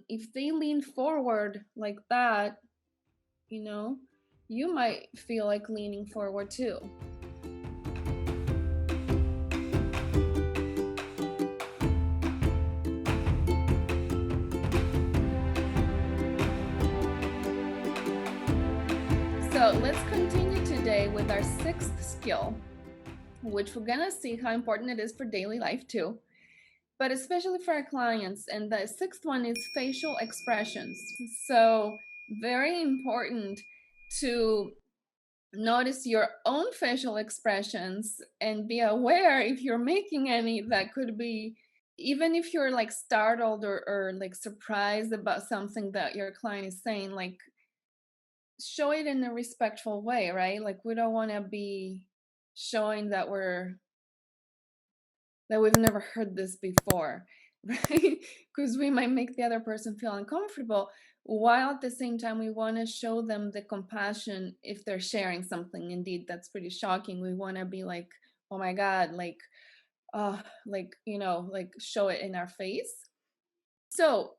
if they lean forward like that, you know, you might feel like leaning forward too. So let's continue today with our sixth skill, which we're gonna see how important it is for daily life too, but especially for our clients. And the sixth one is facial expressions. So very important to notice your own facial expressions and be aware if you're making any that could be, even if you're like startled or like surprised about something that your client is saying, like show it in a respectful way, right? Like we don't want to be showing that we've never heard this before, right? Because we might make the other person feel uncomfortable, while at the same time we want to show them the compassion if they're sharing something indeed that's pretty shocking. We want to be like, oh my god, like like, you know, like show it in our face. So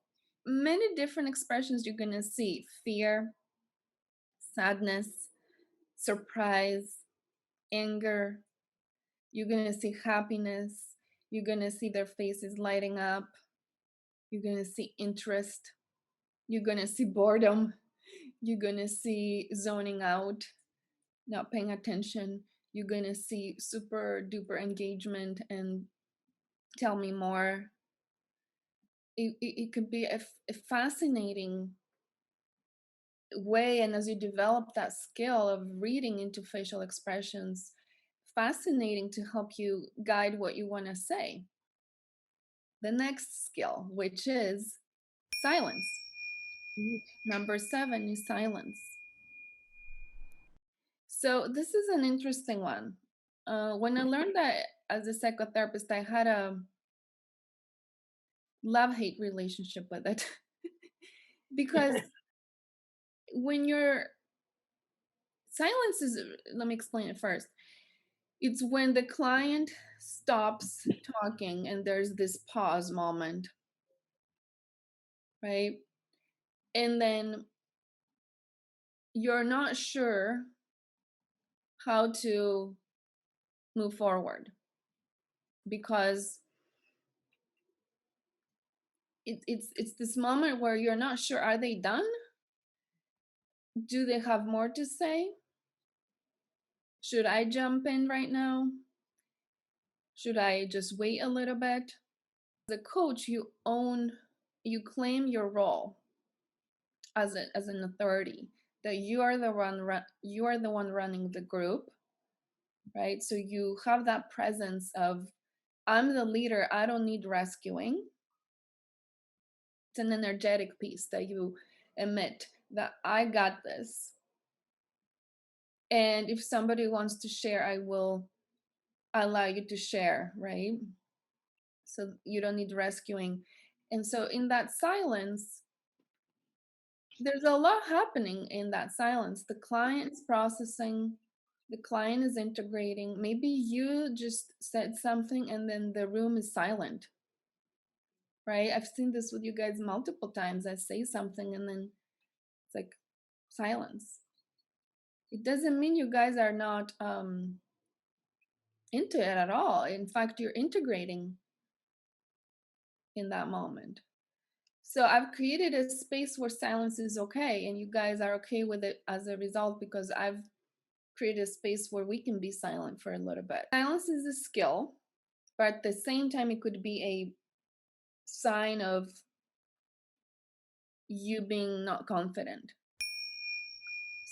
many different expressions you're gonna see: fear, sadness, surprise, anger. You're going to see happiness. You're going to see their faces lighting up. You're going to see interest. You're going to see boredom. You're going to see zoning out, not paying attention. You're going to see super duper engagement and tell me more. It could be a fascinating way. And as you develop that skill of reading into facial expressions, fascinating to help you guide what you want to say. The next skill, which is silence. Number 7 is silence. So this is an interesting one. When I learned that as a psychotherapist, I had a love-hate relationship with it. Because when you're silence is, let me explain it first. It's when the client stops talking and there's this pause moment, right? And then you're not sure how to move forward because it's this moment where you're not sure, are they done? Do they have more to say? Should I jump in right now? Should I just wait a little bit? As a coach, you claim your role as an authority, that you are the one running the group, right? So you have that presence of, I'm the leader, I don't need rescuing. It's an energetic piece that you emit, that I got this. And if somebody wants to share, I will allow you to share, right? So you don't need rescuing. And so in that silence, there's a lot happening in that silence. The client is processing, the client is integrating. Maybe you just said something and then the room is silent, right? I've seen this with you guys multiple times. I say something and then it's like silence. It doesn't mean you guys are not into it at all. In fact, you're integrating in that moment. So I've created a space where silence is okay, and you guys are okay with it as a result, because I've created a space where we can be silent for a little bit. Silence is a skill, but at the same time, it could be a sign of you being not confident.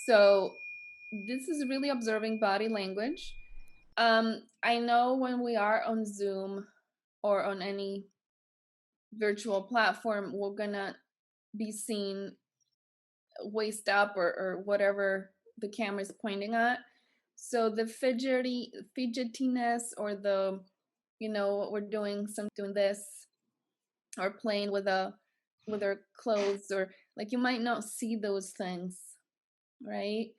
So this is really observing body language. I know when we are on Zoom or on any virtual platform, we're gonna be seen waist up or whatever the camera is pointing at. So the fidgetiness, or the, you know, what we're doing, some doing this or playing with our clothes, or like you might not see those things, right?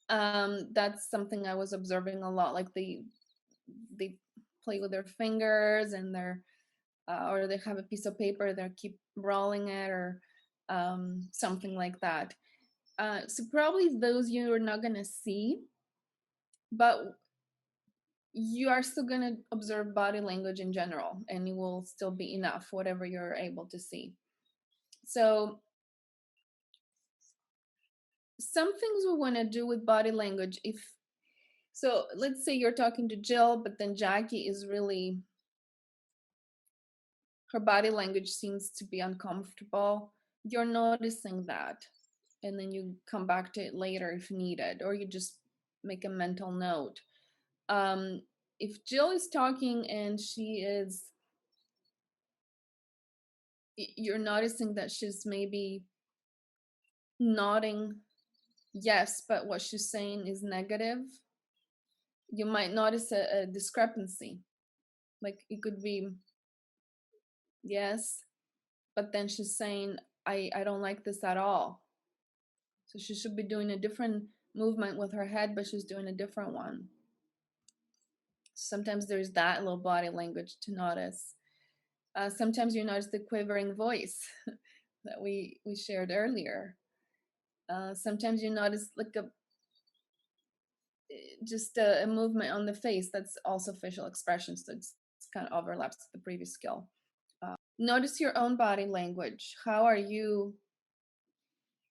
That's something I was observing a lot. Like they play with their fingers and or they have a piece of paper, they keep rolling it, or something like that. So probably those you're not gonna see, but you are still gonna observe body language in general, and it will still be enough, whatever you're able to see. So some things we want to do with body language, if so, let's say you're talking to Jill, but then Jackie is really, her body language seems to be uncomfortable. You're noticing that, and then you come back to it later if needed, or you just make a mental note. If Jill is talking and she is, you're noticing that she's maybe nodding yes, but what she's saying is negative, you might notice a discrepancy. Like it could be yes, but then she's saying, I don't like this at all. So she should be doing a different movement with her head, but she's doing a different one. Sometimes there's that little body language to notice. Sometimes you notice the quivering voice that we shared earlier. Sometimes you notice like a just a movement on the face that's also facial expression, so it's kind of overlaps with the previous skill. Notice your own body language. How are you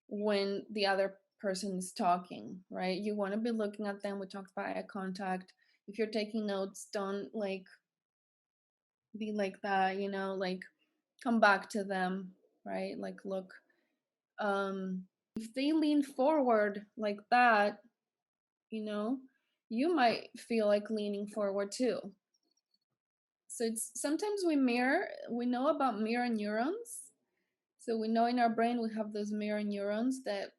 when the other person is talking, right? You want to be looking at them. We talked about eye contact. If you're taking notes, don't like be like that, like come back to them, right? Like look. If they lean forward like that, you know, you might feel like leaning forward too. So it's sometimes we know about mirror neurons. So we know in our brain we have those mirror neurons that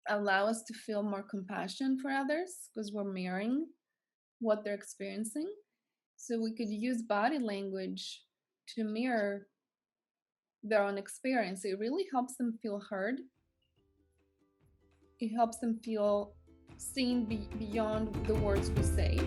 allow us to feel more compassion for others because we're mirroring what they're experiencing. So we could use body language to mirror their own experience. It really helps them feel heard. It helps them feel seen beyond the words we say.